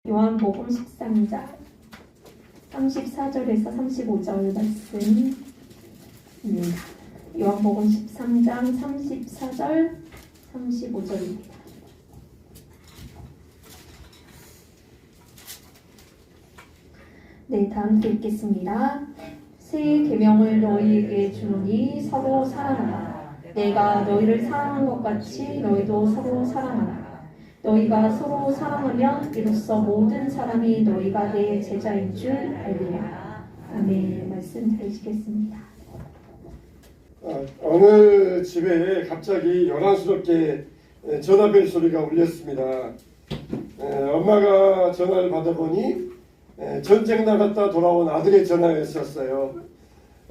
요한복음 13장 34절에서 35절 말씀입니다. 요한복음 13장 34절 35절입니다. 네, 다 함께 읽겠습니다. 새 계명을 너희에게 주노니 서로 사랑하라. 내가 너희를 사랑한 것 같이 너희도 서로 사랑하라. 너희가 서로 사랑하면 이로써 모든 사람이 너희가 내 제자인 줄 알리라. 아멘. 말씀 들으시겠습니다. 어느 집에 갑자기 요란스럽게 전화벨 소리가 울렸습니다. 엄마가 전화를 받아보니 전쟁 나갔다 돌아온 아들의 전화였었어요.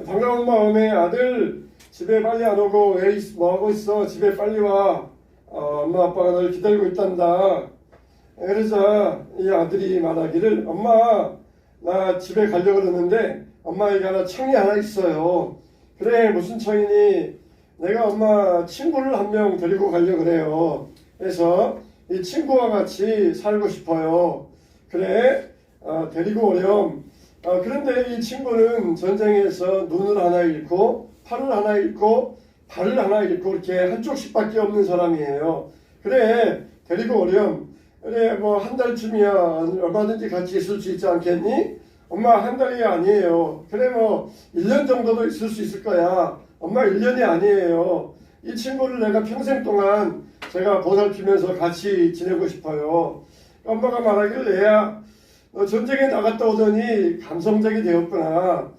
반가운 마음에 아들 집에 빨리 안 오고 뭐하고 있어? 집에 빨리 와. 엄마 아빠가 널 기다리고 있단다. 그러자 이 아들이 말하기를 엄마 나 집에 가려고 그러는데 엄마에게 청이 하나 있어요. 그래 무슨 청이니? 내가 엄마 친구를 한 명 데리고 가려고 그래요. 그래서 이 친구와 같이 살고 싶어요. 그래 데리고 오렴. 그런데 이 친구는 전쟁에서 눈을 하나 잃고 팔을 하나 잃고 발을 하나 잃고 이렇게 한쪽씩밖에 없는 사람이에요. 그래 데리고 오렴. 그래 뭐 한 달쯤이야 얼마든지 같이 있을 수 있지 않겠니? 엄마 한 달이 아니에요. 그래 뭐 1년 정도도 있을 수 있을 거야. 엄마 1년이 아니에요. 이 친구를 내가 평생 동안 제가 보살피면서 같이 지내고 싶어요. 엄마가 말하길 얘야 너 전쟁에 나갔다 오더니 감성적이 되었구나.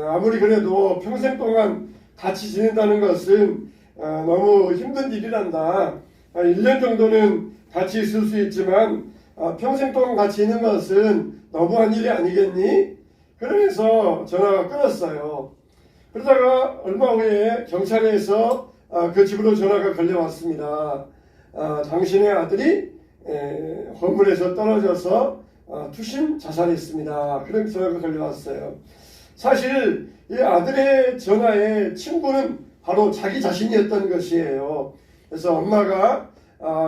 아무리 그래도 평생 동안 같이 지낸다는 것은 너무 힘든 일이란다. 1년 정도는 같이 있을 수 있지만 평생 동안 같이 있는 것은 너무한 일이 아니겠니? 그러면서 전화가 끊었어요. 그러다가 얼마 후에 경찰에서 그 집으로 전화가 걸려왔습니다. 당신의 아들이 건물에서 떨어져서 투신 자살했습니다. 그런 전화가 걸려왔어요. 사실 이 아들의 전화의 친구는 바로 자기 자신이었던 것이에요. 그래서 엄마가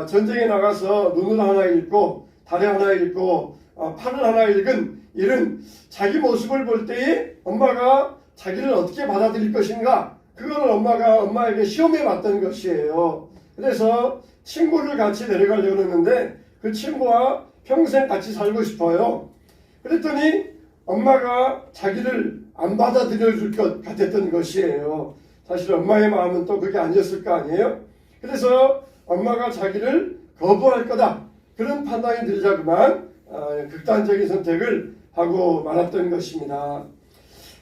전쟁에 나가서 눈을 하나 잃고 다리 하나 잃고 팔을 하나 잃은 이런 자기 모습을 볼 때에 엄마가 자기를 어떻게 받아들일 것인가, 그거를 엄마가 엄마에게 시험해 봤던 것이에요. 그래서 친구를 같이 데려가려고 했는데 그 친구와 평생 같이 살고 싶어요. 그랬더니 엄마가 자기를 안 받아들여 줄 것 같았던 것이에요. 사실 엄마의 마음은 또 그게 아니었을 거 아니에요. 그래서 엄마가 자기를 거부할 거다, 그런 판단이 들자그만 극단적인 선택을 하고 말았던 것입니다.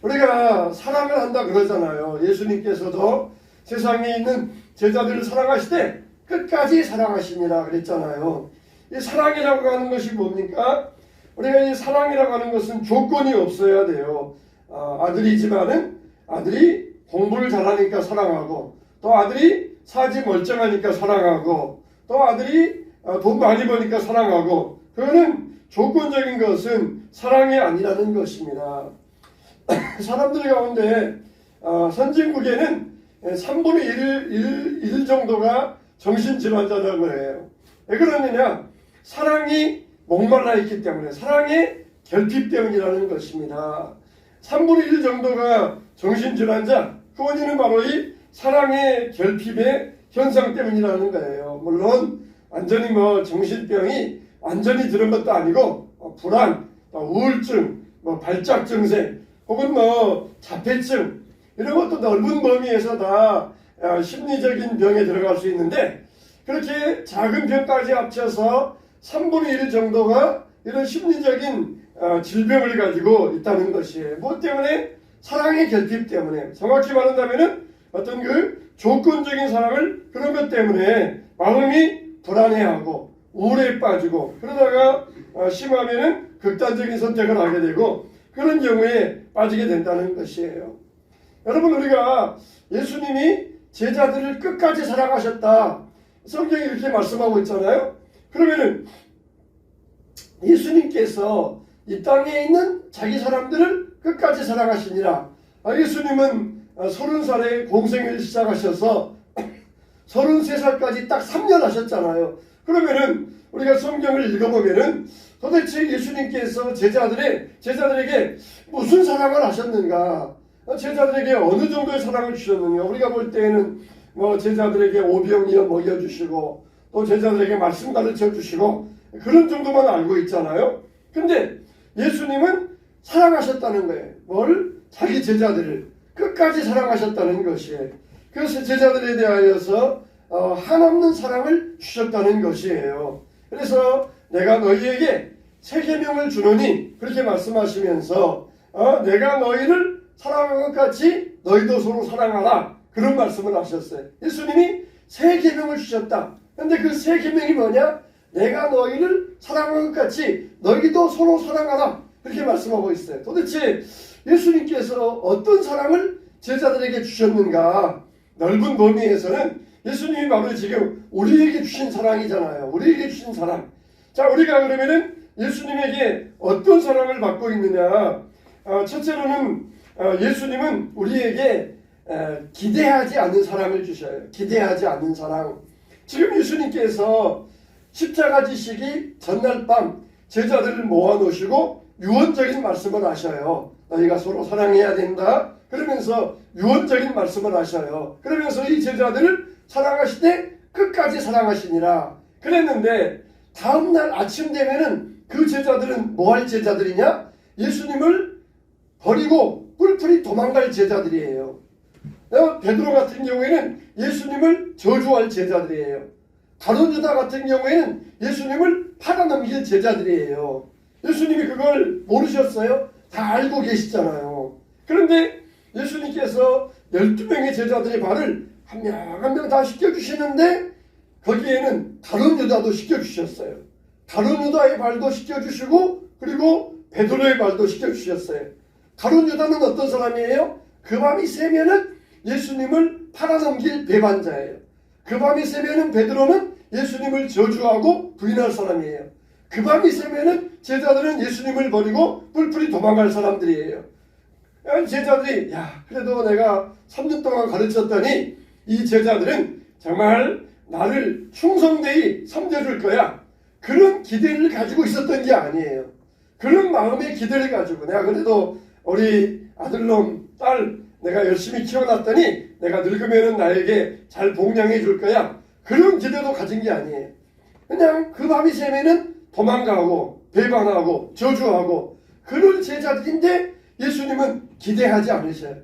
우리가 사랑을 한다 그러잖아요. 예수님께서도 세상에 있는 제자들을 사랑하시되 끝까지 사랑하시니라 그랬잖아요. 이 사랑이라고 하는 것이 뭡니까? 우리가 이 사랑이라고 하는 것은 조건이 없어야 돼요. 아들이지만은 아들이 공부를 잘하니까 사랑하고, 또 아들이 사지 멀쩡하니까 사랑하고, 또 아들이 돈 많이 버니까 사랑하고, 그거는 조건적인 것은 사랑이 아니라는 것입니다. 사람들 가운데 선진국에는 3분의 1 정도가 정신질환자라고 해요. 왜 그러느냐? 사랑이 목말라 있기 때문에, 사랑의 결핍 때문이라는 것입니다. 3분의 1 정도가 정신질환자, 그 원인은 바로 이 사랑의 결핍의 현상 때문이라는 거예요. 물론 완전히 정신병이 완전히 들은 것도 아니고 불안, 우울증, 발작 증세, 혹은 자폐증, 이런 것도 넓은 범위에서 다 심리적인 병에 들어갈 수 있는데, 그렇게 작은 병까지 합쳐서 3분의 1 정도가 이런 심리적인 질병을 가지고 있다는 것이에요. 무엇 때문에? 사랑의 결핍 때문에. 정확히 말한다면 어떤 그 조건적인 사랑을, 그런 것 때문에 마음이 불안해하고 우울에 빠지고, 그러다가 심하면은 극단적인 선택을 하게 되고, 그런 경우에 빠지게 된다는 것이에요. 여러분, 우리가 예수님이 제자들을 끝까지 사랑하셨다, 성경이 이렇게 말씀하고 있잖아요. 그러면은 예수님께서 이 땅에 있는 자기 사람들을 끝까지 사랑하시니라. 예수님은 30살에 공생을 시작하셔서 33살까지 딱 3년 하셨잖아요. 그러면은 우리가 성경을 읽어보면은 도대체 예수님께서 제자들에게 무슨 사랑을 하셨는가? 제자들에게 어느 정도의 사랑을 주셨느냐? 우리가 볼 때에는 뭐 제자들에게 오병이어 먹여주시고 또 제자들에게 말씀 가르쳐 주시고 그런 정도만 알고 있잖아요. 근데 예수님은 사랑하셨다는 거예요. 뭘? 자기 제자들을 끝까지 사랑하셨다는 것이에요. 그래서 제자들에 대하여서 한없는 사랑을 주셨다는 것이에요. 그래서 내가 너희에게 새 계명을 주노니 그렇게 말씀하시면서 내가 너희를 사랑한 것 같이 너희도 서로 사랑하라 그런 말씀을 하셨어요. 예수님이 새 계명을 주셨다. 근데 그 새 계명이 뭐냐? 내가 너희를 사랑한 것 같이 너희도 서로 사랑하라 그렇게 말씀하고 있어요. 도대체 예수님께서 어떤 사랑을 제자들에게 주셨는가? 넓은 범위에서는 예수님이 바로 지금 우리에게 주신 사랑이잖아요. 우리에게 주신 사랑. 자, 우리가 그러면은 예수님에게 어떤 사랑을 받고 있느냐? 첫째로는 예수님은 우리에게 기대하지 않는 사랑을 주셔요. 기대하지 않는 사랑. 지금 예수님께서 십자가 지시기 전날 밤 제자들을 모아놓으시고 유언적인 말씀을 하셔요. 너희가 서로 사랑해야 된다. 그러면서 유언적인 말씀을 하셔요. 그러면서 이 제자들을 사랑하시되 끝까지 사랑하시니라 그랬는데 다음날 아침 되면은 그 제자들은 뭐 할 제자들이냐? 예수님을 버리고 뿔뿔이 도망갈 제자들이에요. 베드로 같은 경우에는 예수님을 저주할 제자들이에요. 가룟 유다 같은 경우에는 예수님을 팔아넘길 제자들이에요. 예수님이 그걸 모르셨어요? 다 알고 계시잖아요. 그런데 예수님께서 12명의 제자들의 발을 한 명 한 명 다 씻겨주시는데 거기에는 가룟 유다도 씻겨주셨어요. 가룟 유다의 발도 씻겨주시고 그리고 베드로의 발도 씻겨주셨어요. 가룟 유다는 어떤 사람이에요? 그 밤이 새면은 예수님을 팔아넘길 배반자예요. 그 밤이 새면은 베드로는 예수님을 저주하고 부인할 사람이에요. 그 밤이 새면은 제자들은 예수님을 버리고 뿔뿔이 도망갈 사람들이에요. 제자들이 그래도 내가 3년 동안 가르쳤더니 이 제자들은 정말 나를 충성되이 섬겨줄 거야. 그런 기대를 가지고 있었던 게 아니에요. 그런 마음의 기대를 가지고 내가 그래도 우리 아들놈 딸 내가 열심히 키워놨더니 내가 늙으면은 나에게 잘 복양해 줄 거야. 그런 기대도 가진 게 아니에요. 그냥 그 밤이 새면은 도망가고 배반하고 저주하고 그런 제자들인데 예수님은 기대하지 않으셔요.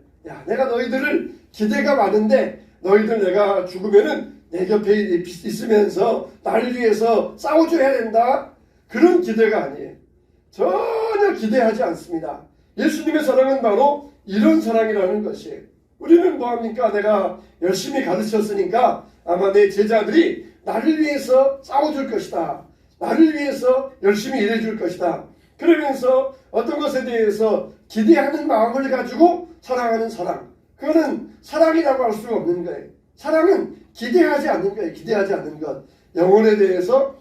내가 너희들을 기대가 많은데 너희들 내가 죽으면은 내 곁에 있으면서 나를 위해서 싸워줘야 된다. 그런 기대가 아니에요. 전혀 기대하지 않습니다. 예수님의 사랑은 바로 이런 사랑이라는 것이에요. 우리는 뭐합니까? 내가 열심히 가르쳤으니까 아마 내 제자들이 나를 위해서 싸워줄 것이다. 나를 위해서 열심히 일해줄 것이다. 그러면서 어떤 것에 대해서 기대하는 마음을 가지고 사랑하는 사랑. 그거는 사랑이라고 할 수가 없는 거예요. 사랑은 기대하지 않는 거예요. 기대하지 않는 것. 영혼에 대해서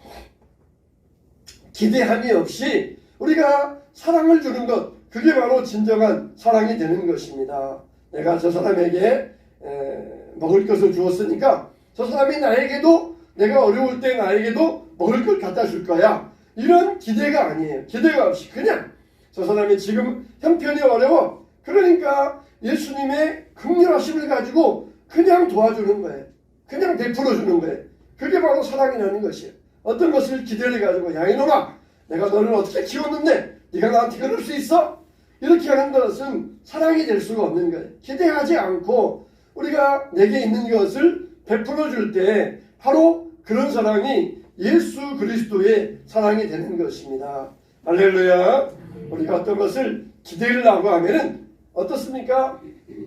기대함이 없이 우리가 사랑을 주는 것. 그게 바로 진정한 사랑이 되는 것입니다. 내가 저 사람에게 먹을 것을 주었으니까 저 사람이 나에게도 내가 어려울 때 나에게도 먹을 걸 갖다 줄 거야. 이런 기대가 아니에요. 기대가 없이 그냥 저 사람이 지금 형편이 어려워. 그러니까 예수님의 긍휼하심을 가지고 그냥 도와주는 거예요. 그냥 베풀어 주는 거예요. 그게 바로 사랑이라는 것이에요. 어떤 것을 기대를 가지고 야 이놈아 내가 너를 어떻게 키웠는데 네가 나한테 그럴 수 있어? 이렇게 하는 것은 사랑이 될 수가 없는 거예요. 기대하지 않고 우리가 내게 있는 것을 베풀어 줄 때 바로 그런 사랑이 예수 그리스도의 사랑이 되는 것입니다. 할렐루야. 우리가 어떤 것을 기대를 하고 하면은 어떻습니까?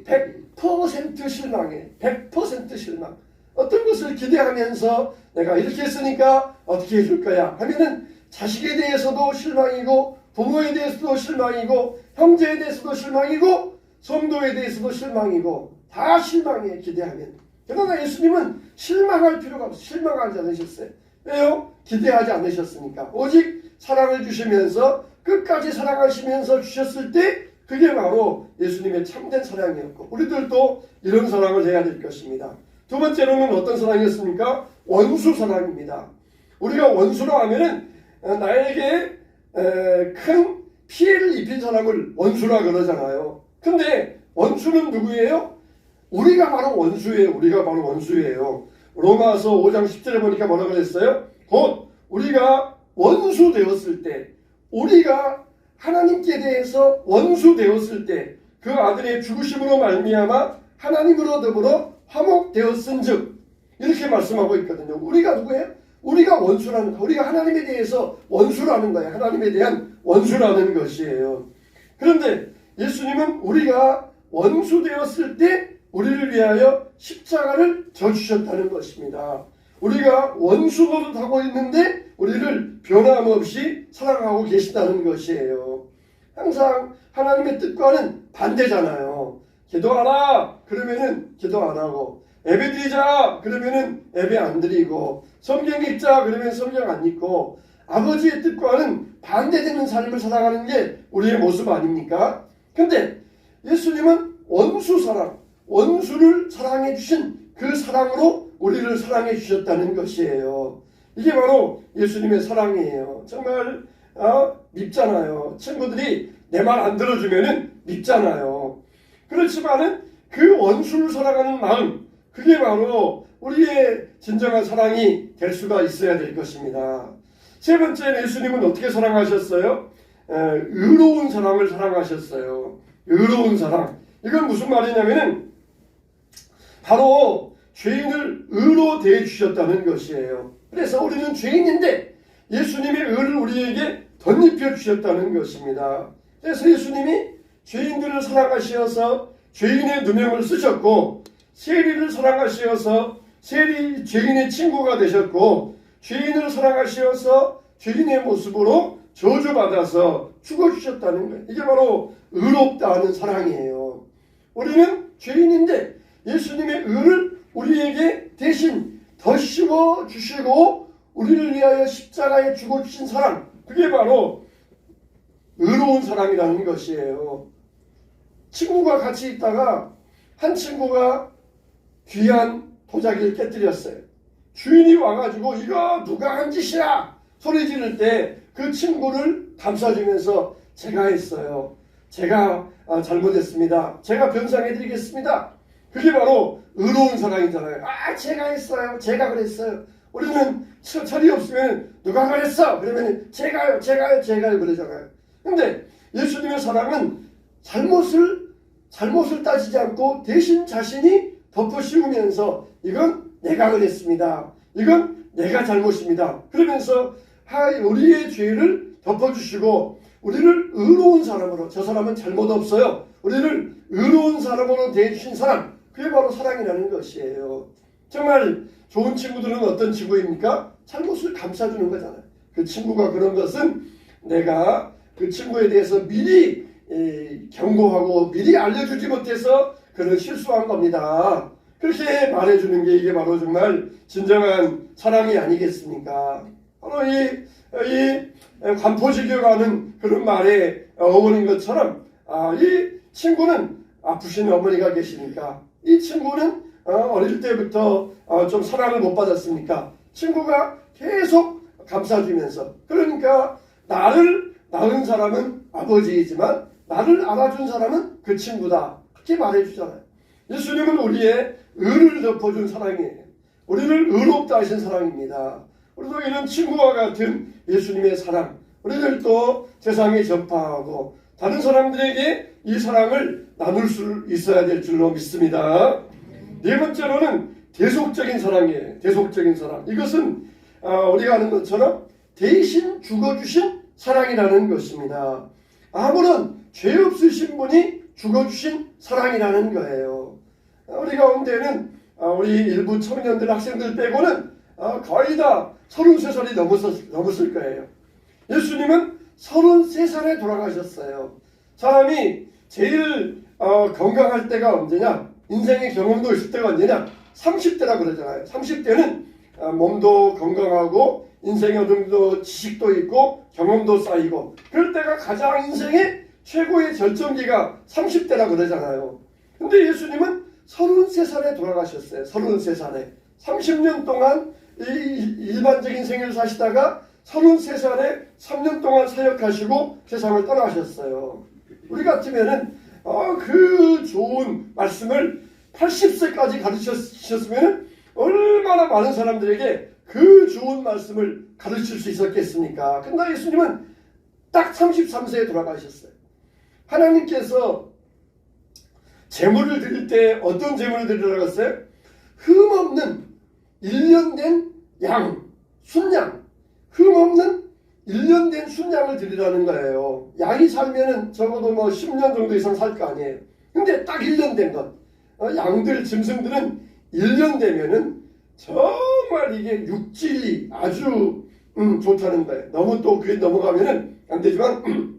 100% 실망해. 100% 실망. 어떤 것을 기대하면서 내가 이렇게 했으니까 어떻게 해줄 거야 하면은 자식에 대해서도 실망이고 부모에 대해서도 실망이고 형제에 대해서도 실망이고 성도에 대해서도 실망이고 다 실망해 기대하면. 그러나 예수님은 실망할 필요가 없어요. 실망하지 않으셨어요. 왜요? 기대하지 않으셨으니까. 오직 사랑을 주시면서 끝까지 사랑하시면서 주셨을 때 그게 바로 예수님의 참된 사랑이었고 우리들도 이런 사랑을 해야 될 것입니다. 두 번째로는 어떤 사랑이었습니까? 원수 사랑입니다. 우리가 원수로 하면은 나에게 큰 피해를 입힌 사람을 원수라 그러잖아요. 근데 원수는 누구예요? 우리가 바로 원수예요. 우리가 바로 원수예요. 로마서 5장 10절에 보니까 뭐라고 그랬어요? 곧 우리가 원수 되었을 때, 우리가 하나님께 대해서 원수 되었을 때 그 아들의 죽으심으로 말미암아 하나님으로 더불어 화목되었은즉, 이렇게 말씀하고 있거든요. 우리가 누구예요? 우리가 원수라는 거, 우리가 하나님에 대해서 원수라는 거예요. 하나님에 대한 원수라는 것이에요. 그런데 예수님은 우리가 원수 되었을 때 우리를 위하여 십자가를 져주셨다는 것입니다. 우리가 원수 노릇하고 있는데 우리를 변함없이 사랑하고 계시다는 것이에요. 항상 하나님의 뜻과는 반대잖아요. 기도하라 그러면은 기도 안 하고, 예배 드리자 그러면은 예배 안 드리고, 성경 읽자 그러면 성경 안 읽고, 아버지의 뜻과는 반대되는 삶을 살아가는 게 우리의 모습 아닙니까? 근데 예수님은 원수 사랑, 원수를 사랑해 주신 그 사랑으로 우리를 사랑해 주셨다는 것이에요. 이게 바로 예수님의 사랑이에요. 정말 밉잖아요. 친구들이 내 말 안 들어주면은 밉잖아요. 그렇지만은 그 원수를 사랑하는 마음, 그게 바로 우리의 진정한 사랑이 될 수가 있어야 될 것입니다. 세 번째, 예수님은 어떻게 사랑하셨어요? 의로운 사랑을 사랑하셨어요. 의로운 사랑. 이건 무슨 말이냐면은 바로 죄인을 의로 대해 주셨다는 것이에요. 그래서 우리는 죄인인데 예수님의 의를 우리에게 덧입혀 주셨다는 것입니다. 그래서 예수님이 죄인들을 사랑하시어서 죄인의 누명을 쓰셨고, 세리를 사랑하시어서 죄인의 친구가 되셨고, 죄인을 사랑하시어서 죄인의 모습으로 저주받아서 죽어주셨다는 거예요. 이게 바로 의롭다 하는 사랑이에요. 우리는 죄인인데 예수님의 의를 우리에게 대신 더 씌워 주시고 우리를 위하여 십자가에 죽어주신 사랑, 그게 바로 의로운 사랑이라는 것이에요. 친구가 같이 있다가 한 친구가 귀한 도자기를 깨뜨렸어요. 주인이 와가지고 이거 누가 한 짓이야 소리 지를 때 그 친구를 감싸주면서 제가 했어요. 제가 잘못했습니다. 제가 변상해드리겠습니다. 그게 바로 의로운 사랑이잖아요. 제가 했어요. 제가 그랬어요. 우리는 철이 없으면 누가 그랬어? 그러면 제가요 그러잖아요. 근데 예수님의 사랑은 잘못을 따지지 않고 대신 자신이 덮어씌우면서 이건 내가 그랬습니다. 이건 내가 잘못입니다. 그러면서 우리의 죄를 덮어주시고 우리를 의로운 사람으로, 저 사람은 잘못 없어요, 우리를 의로운 사람으로 대해주신 사람, 그게 바로 사랑이라는 것이에요. 정말 좋은 친구들은 어떤 친구입니까? 잘못을 감싸주는 거잖아요. 그 친구가 그런 것은 내가 그 친구에 대해서 미리 경고하고 미리 알려주지 못해서 그런 실수한 겁니다. 그렇게 말해주는 게 이게 바로 정말 진정한 사랑이 아니겠습니까? 바로 이 관포지교라는 그런 말에 어울린 것처럼 이 친구는 아프신 어머니가 계시니까, 이 친구는 어릴 때부터 좀 사랑을 못 받았으니까 친구가 계속 감싸주면서, 그러니까 나를 낳은 사람은 아버지이지만 나를 알아준 사람은 그 친구다, 그렇게 말해주잖아요. 예수님은 우리의 의를 덮어준 사랑이에요. 우리를 의롭다 하신 사랑입니다. 우리도 이런 친구와 같은 예수님의 사랑, 우리들도 세상에 전파하고 다른 사람들에게 이 사랑을 나눌 수 있어야 될 줄로 믿습니다. 네 번째로는 대속적인 사랑이에요. 대속적인 사랑. 이것은 우리가 아는 것처럼 대신 죽어주신 사랑이라는 것입니다. 아무런 죄 없으신 분이 죽어주신 사랑이라는 거예요. 우리 가운데는 우리 일부 청년들, 학생들 빼고는 거의 다 33살이 넘었을 거예요. 예수님은 33살에 돌아가셨어요. 사람이 제일 건강할 때가 언제냐? 인생의 경험도 있을 때가 언제냐? 30대라 그러잖아요. 30대는 몸도 건강하고 인생의 어느 정도 지식도 있고 경험도 쌓이고, 그럴 때가 가장 인생의 최고의 절정기가 30대라 그러잖아요. 근데 예수님은 33살에 돌아가셨어요. 33살에. 30년 동안 일반적인 생을 사시다가 33살에 3년 동안 사역하시고 세상을 떠나셨어요. 우리 같으면은 그 좋은 말씀을 80세까지 가르치셨으면 얼마나 많은 사람들에게 그 좋은 말씀을 가르칠 수 있었겠습니까? 근데 예수님은 딱 33세에 돌아가셨어요. 하나님께서 제물을 드릴 때 어떤 제물을 드리라고 했어요? 흠없는 1년 된 양, 순양, 흠없는 1년 된 순양을 드리라는 거예요. 양이 살면은 적어도 뭐 10년 정도 이상 살 거 아니에요. 근데 딱 1년 된 것. 양들, 짐승들은 1년 되면은 정말 이게 육질이 아주 좋다는 거예요. 너무 또 그게 넘어가면은 안 되지만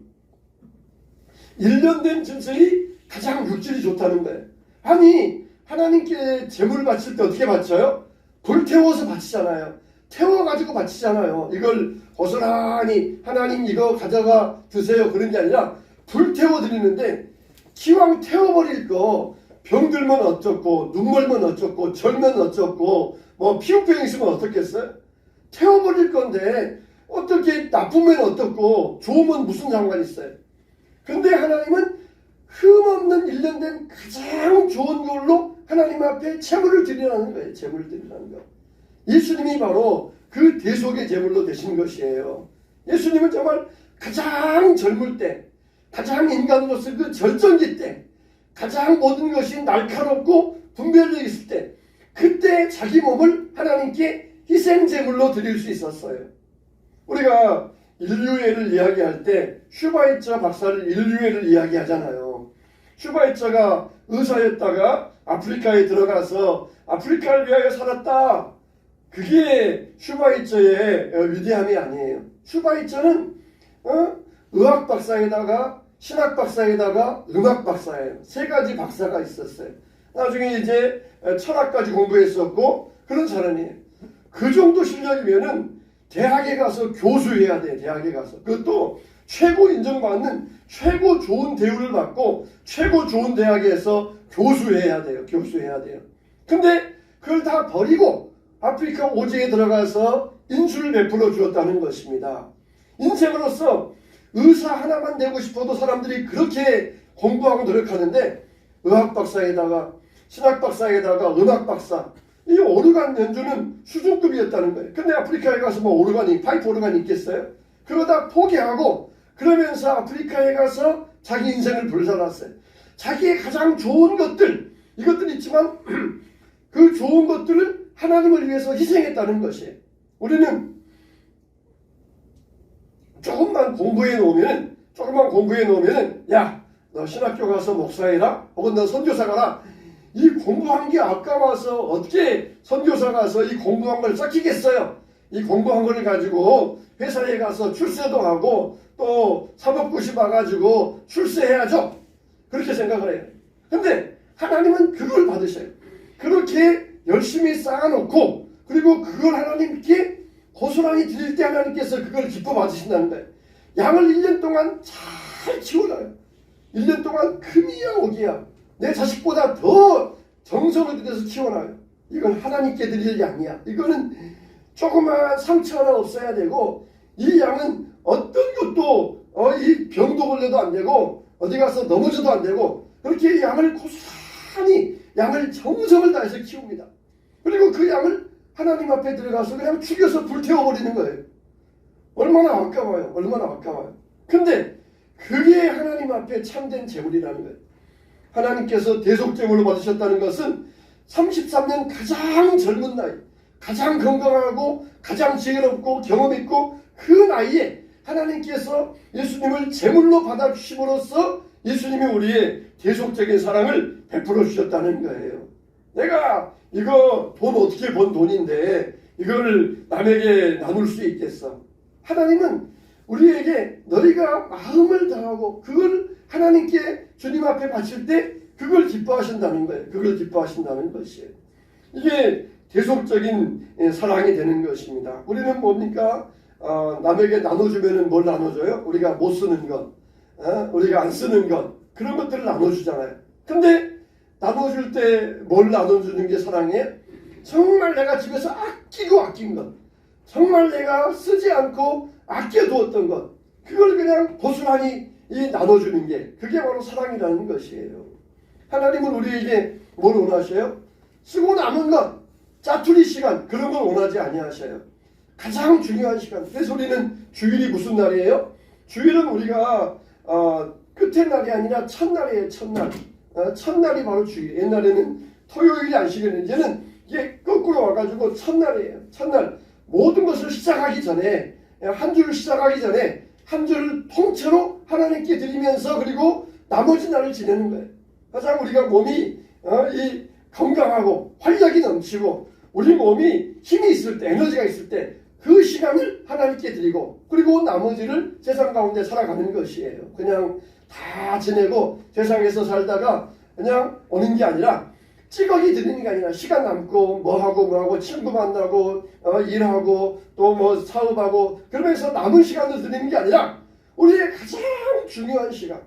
1년 된 짐승이 가장 육질이 좋다는 거예요. 아니 하나님께 제물을 바칠 때 어떻게 바쳐요? 불태워서 바치잖아요. 태워가지고 바치잖아요. 이걸 고스란히 하나님 이거 가져가 드세요 그런 게 아니라 불태워 드리는데 기왕 태워버릴 거 병들면 어쩌고 눈멀면 어쩌고 절면 어쩌고 뭐 피부병 있으면 어떻겠어요? 태워버릴 건데 어떻게 나쁘면 어떻고 좋으면 무슨 상관이 있어요? 근데 하나님은 흠없는 1년 된 가장 좋은 걸로 하나님 앞에 제물을 드리라는 거예요. 제물을 드리라는 거. 예수님이 바로 그 대속의 제물로 되신 것이에요. 예수님은 정말 가장 젊을 때, 가장 인간으로서 그 절정기 때, 가장 모든 것이 날카롭고 분별되어 있을 때, 그때 자기 몸을 하나님께 희생 제물로 드릴 수 있었어요. 우리가 인류애를 이야기할 때 슈바이처 박사를 인류애를 이야기하잖아요. 슈바이처가 의사였다가 아프리카에 들어가서 아프리카를 위하여 살았다. 그게 슈바이처의 위대함이 아니에요. 슈바이처는 의학 박사에다가 신학 박사에다가 음악 박사예요. 세 가지 박사가 있었어요. 나중에 이제 철학까지 공부했었고 그런 사람이에요. 그 정도 실력이면은 대학에 가서 교수해야 돼. 대학에 가서 그것도 최고 인정받는 최고 좋은 대우를 받고 최고 좋은 대학에서 교수해야 돼요. 교수해야 돼요. 근데 그걸 다 버리고 아프리카 오지에 들어가서 인수를 베풀어 주었다는 것입니다. 인생으로서 의사 하나만 되고 싶어도 사람들이 그렇게 공부하고 노력하는데 의학 박사에다가 신학 박사에다가 음악 박사 이 오르간 연주는 수준급이었다는 거예요. 근데 아프리카에 가서 뭐 오르간이 파이프 오르간이 있겠어요? 그거 다 포기하고 그러면서 아프리카에 가서 자기 인생을 불살았어요. 자기의 가장 좋은 것들 이것들 있지만 그 좋은 것들을 하나님을 위해서 희생했다는 것이에요. 우리는 조금만 공부해 놓으면은 야, 너 신학교 가서 목사해라 혹은 너 선교사 가라. 이 공부한 게 아까워서 어떻게 선교사 가서 이 공부한 걸 썩히겠어요? 이 공부한 걸 가지고 회사에 가서 출세도 하고 또 사법고시 봐가지고 출세해야죠. 그렇게 생각을 해요. 근데 하나님은 그걸 받으셔요. 그렇게 열심히 쌓아놓고 그리고 그걸 하나님께 고스란히 드릴 때 하나님께서 그걸 기뻐 받으신다는 거예요. 양을 1년 동안 잘 키워놔요. 1년 동안 금이야 오기야 내 자식보다 더 정성을 들여서 키워놔요. 이건 하나님께 드릴 양이야. 이거는 조그만 상처 하나 없어야 되고 이 양은 어떤 것도 이 병도 걸려도 안 되고 어디 가서 넘어져도 안 되고 그렇게 양을 고스란히 양을 정성을 다해서 키웁니다. 그리고 그 양을 하나님 앞에 들어가서 그냥 죽여서 불태워버리는 거예요. 얼마나 아까워요. 얼마나 아까워요. 근데 그게 하나님 앞에 참된 제물이라는 거예요. 하나님께서 대속제물로 받으셨다는 것은 33년 가장 젊은 나이, 가장 건강하고 가장 지혜롭고 경험 있고 그 나이에 하나님께서 예수님을 제물로 받아주심으로써 예수님이 우리의 대속적인 사랑을 베풀어 주셨다는 거예요. 내가 이거 돈 어떻게 번 돈인데 이걸 남에게 나눌 수 있겠어? 하나님은 우리에게 너희가 마음을 다하고 그걸 하나님께 주님 앞에 바칠 때 그걸 기뻐하신다는 거예요. 그걸 기뻐하신다는 것이에요. 이게 대속적인 사랑이 되는 것입니다. 우리는 뭡니까? 남에게 나눠주면 뭘 나눠줘요? 우리가 못 쓰는 것, 우리가 안 쓰는 것 그런 것들을 나눠주잖아요. 근데 나눠줄 때 뭘 나눠주는 게 사랑이에요? 정말 내가 집에서 아끼고 아낀 것, 정말 내가 쓰지 않고 아껴두었던 것, 그걸 그냥 고스란히 나눠주는 게, 그게 바로 사랑이라는 것이에요. 하나님은 우리에게 뭘 원하셔요? 쓰고 남은 것, 짜투리 시간, 그런 걸 원하지 아니하셔요. 가장 중요한 시간. 그래서 우리는 주일이 무슨 날이에요? 주일은 우리가 끝의 날이 아니라 첫날이에요. 첫날. 첫날이 바로 주일. 옛날에는 토요일이 안식일은 이제는 이게 거꾸로 와가지고 첫날이에요. 첫날. 모든 것을 시작하기 전에, 한 주를 시작하기 전에 한 주를 통째로 하나님께 드리면서 그리고 나머지 날을 지내는 거예요. 가장 우리가 몸이 이 건강하고 활력이 넘치고 우리 몸이 힘이 있을 때, 에너지가 있을 때 그 시간을 하나님께 드리고 그리고 나머지를 세상 가운데 살아가는 것이에요. 그냥 다 지내고 세상에서 살다가 그냥 오는 게 아니라 찌꺼기 드리는 게 아니라 시간 남고 뭐하고 친구 만나고 일하고 또 뭐 사업하고 그러면서 남은 시간을 드리는 게 아니라 우리의 가장 중요한 시간,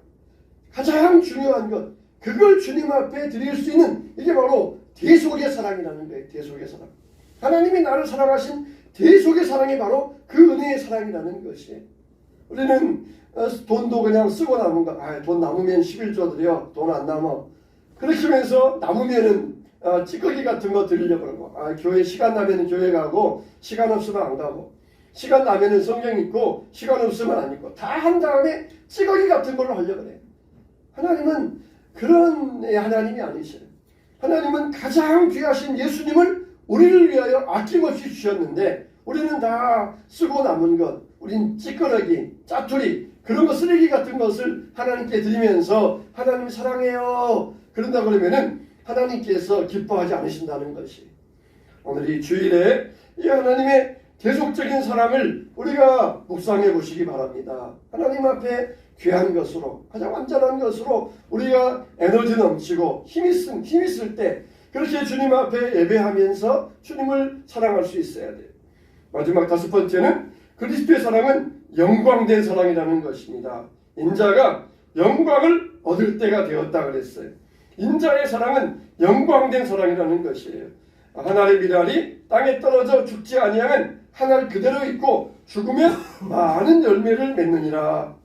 가장 중요한 것, 그걸 주님 앞에 드릴 수 있는 이게 바로 대속의 사랑이라는 거예요. 대속의 사랑. 하나님이 나를 사랑하신 대속의 사랑이 바로 그 은혜의 사랑이라는 것이에요. 우리는 돈도 그냥 쓰고 남은 거, 돈 남으면 11조 드려, 돈 안 남아. 그렇게 하면서 남으면은 찌꺼기 같은 거 드리려고 그러고, 교회 시간 나면은 교회 가고, 시간 없으면 안 가고, 시간 나면은 성경 읽고, 시간 없으면 안 읽고, 다 한 다음에 찌꺼기 같은 걸로 하려고 그래요. 하나님은 그런 하나님이 아니셔요. 하나님은 가장 귀하신 예수님을 우리를 위하여 아낌없이 주셨는데 우리는 다 쓰고 남은 것, 우린 찌꺼기, 짜투리, 그런 거 쓰레기 같은 것을 하나님께 드리면서 하나님 사랑해요. 그런다 그러면은 하나님께서 기뻐하지 않으신다는 것이. 오늘 이 주일에 이 하나님의 계속적인 사랑을 우리가 묵상해 보시기 바랍니다. 하나님 앞에 귀한 것으로, 가장 완전한 것으로 우리가 에너지 넘치고 힘 있을 때 그렇게 주님 앞에 예배하면서 주님을 사랑할 수 있어야 돼요. 마지막 5번째는 그리스도의 사랑은 영광된 사랑이라는 것입니다. 인자가 영광을 얻을 때가 되었다 그랬어요. 인자의 사랑은 영광된 사랑이라는 것이에요. 하늘의 미랄이 땅에 떨어져 죽지 아니하면 하늘 그대로 있고 죽으면 많은 열매를 맺느니라.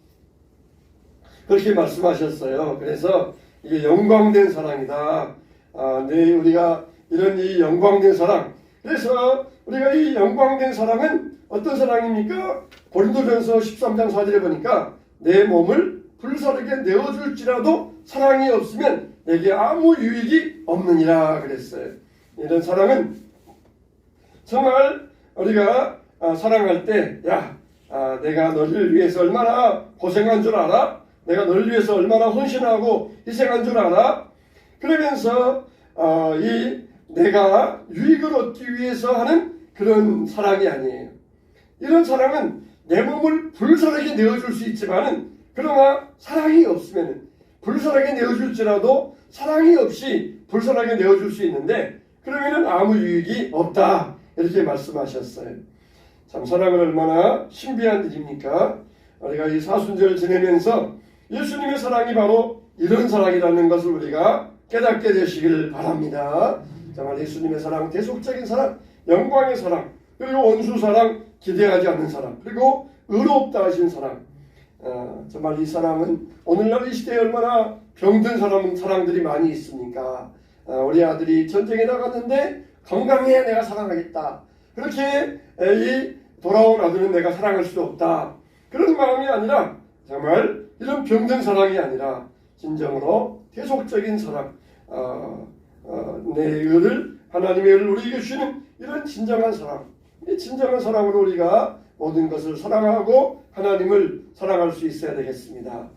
그렇게 말씀하셨어요. 그래서 이게 영광된 사랑이다. 우리가 이런 이 영광된 사랑. 그래서 우리가 이 영광된 사랑은 어떤 사랑입니까? 고린도전서 13장 4절에 보니까 내 몸을 불사르게 내어줄지라도 사랑이 없으면 내게 아무 유익이 없느니라 그랬어요. 이런 사랑은 정말 우리가 사랑할 때 내가 너를 위해서 얼마나 고생한 줄 알아? 내가 너를 위해서 얼마나 헌신하고 희생한 줄 알아? 그러면서 내가 유익을 얻기 위해서 하는 그런 사랑이 아니에요. 이런 사랑은 내 몸을 불사르게 내어줄 수 있지만은 그러나 사랑이 없으면 불사르게 내어줄지라도 사랑이 없이 불사르게 내어줄 수 있는데 그러면은 아무 유익이 없다 이렇게 말씀하셨어요. 참 사랑은 얼마나 신비한 일입니까? 우리가 이 사순절을 지내면서 예수님의 사랑이 바로 이런 사랑이라는 것을 우리가 깨닫게 되시길 바랍니다. 정말 예수님의 사랑, 대속적인 사랑, 영광의 사랑, 그리고 원수 사랑, 기대하지 않는 사랑, 그리고 의롭다 하신 사랑. 정말 이 사랑은 오늘날 이 시대에 얼마나 병든 사랑들이 많이 있습니까? 우리 아들이 전쟁에 나갔는데 건강해 내가 사랑하겠다. 그렇게 이 돌아온 아들은 내가 사랑할 수 없다. 그런 마음이 아니라 정말 이런 병든 사랑이 아니라 진정으로 계속적인 사랑, 내 의를 하나님의 의를 우리에게 주시는 이런 진정한 사랑, 이 진정한 사랑으로 우리가 모든 것을 사랑하고 하나님을 사랑할 수 있어야 되겠습니다.